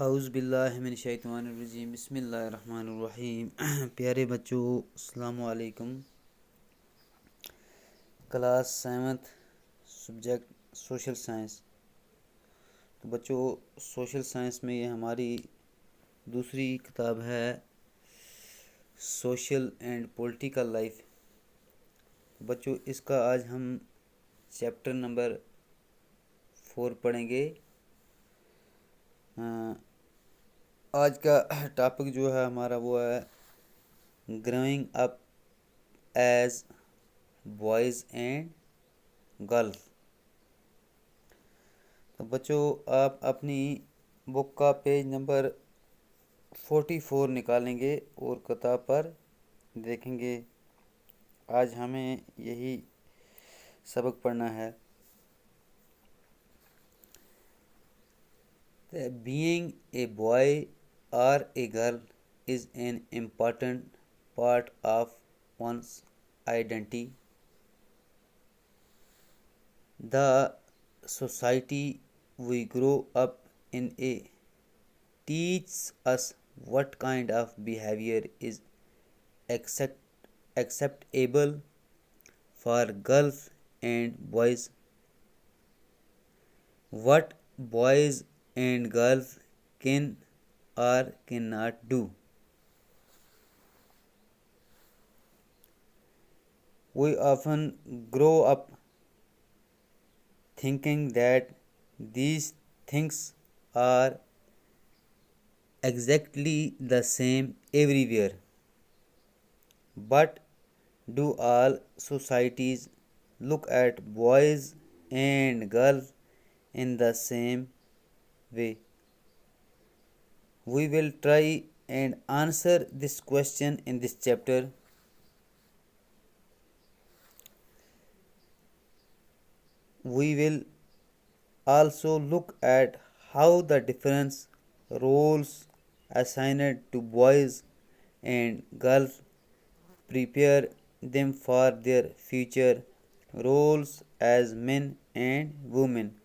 اعوذ باللہ من الشیطان الرجیم بسم اللہ الرحمن الرحیم پیارے بچوں السلام علیکم۔ Class 7 subject social science. تو بچوں سوشل سائنس میں یہ ہماری دوسری کتاب ہے سوشل اینڈ پولیٹیکل لائف۔ بچوں اس کا آج ہم چیپٹر نمبر 4 پڑھیں گے۔ آج کا ٹاپک جو ہے ہمارا وہ ہے growing up as boys and girls. تو بچوں آپ اپنی بک کا پیج نمبر 44 نکالیں گے اور کتاب پر دیکھیں گے۔ آج ہمیں یہی سبق پڑھنا ہے۔ Being a boy or a girl is an important part of one's identity. The society we grow up in teaches us what kind of behavior is acceptable for girls and boys, what boys and girls can or cannot do. We often grow up thinking that these things are exactly the same everywhere. But do all societies look at boys and girls in the same way? We will try and answer this question in this chapter. We will also look at how the different roles assigned to boys and girls prepare them for their future roles as men and women.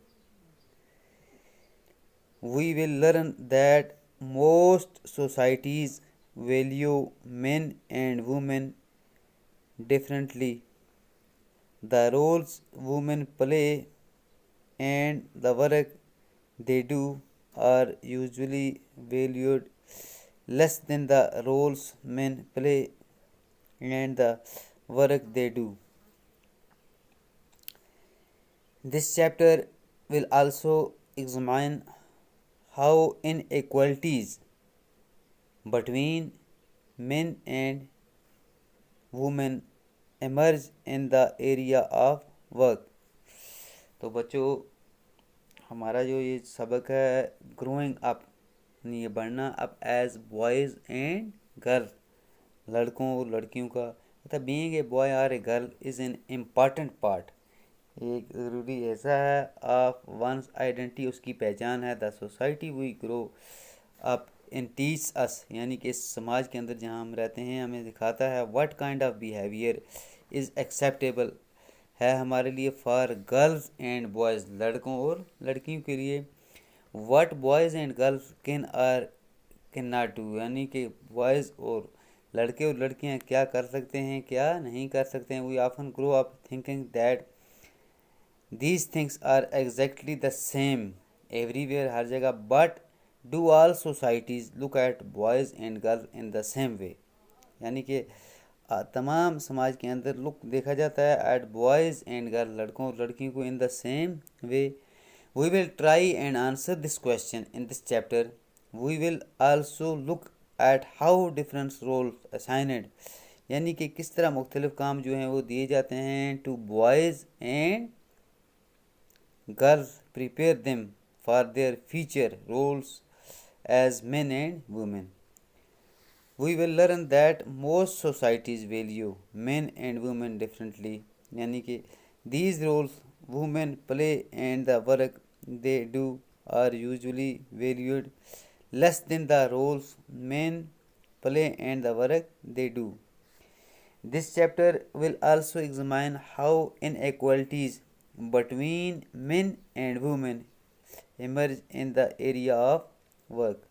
We will learn that most societies value men and women differently. The roles women play and the work they do are usually valued less than the roles men play and the work they do. This chapter will also examine how inequalities between men and women emerge in the area of work. تو بچوں ہمارا جو یہ سبق ہے growing up یعنی یہ بڑھنا up as boys and girl, لڑکوں اور لڑکیوں کا مطلب بینگ اے بوائے اور a girl is an important part, ایک ضروری ایسا ہے آف ونس آئیڈینٹی، اس کی پہچان ہے۔ The society we grow up in teach us یعنی کہ اس سماج کے اندر جہاں ہم رہتے ہیں ہمیں دکھاتا ہے what kind of behaviour is acceptable ہے ہمارے لیے فار گرلز اینڈ بوائز، لڑکوں اور لڑکیوں کے لیے، what boys and girls can or can not do یعنی کہ بوائز اور لڑکے اور لڑکیاں کیا کر سکتے ہیں کیا نہیں کر سکتے ہیں۔ We often grow up thinking that these things are exactly the same everywhere ہر جگہ، but do all societies look at boys and girls in the same way یعنی کہ تمام سماج کے اندر لک دیکھا جاتا ہے ایٹ بوائز اینڈ گرل، لڑکوں اور لڑکیوں کو in the same way. We will try and answer this question in this chapter. We will also look at how different roles assigned یعنی کہ کس طرح مختلف کام جو ہیں وہ دیے جاتے ہیں to boys and girls prepare them for their future roles as men and women. We will learn that most societies value men and women differently یعنی کہ these roles women play and the work they do are usually valued less than the roles men play and the work they do. This chapter will also examine how inequalities between men and women emerge in the area of work.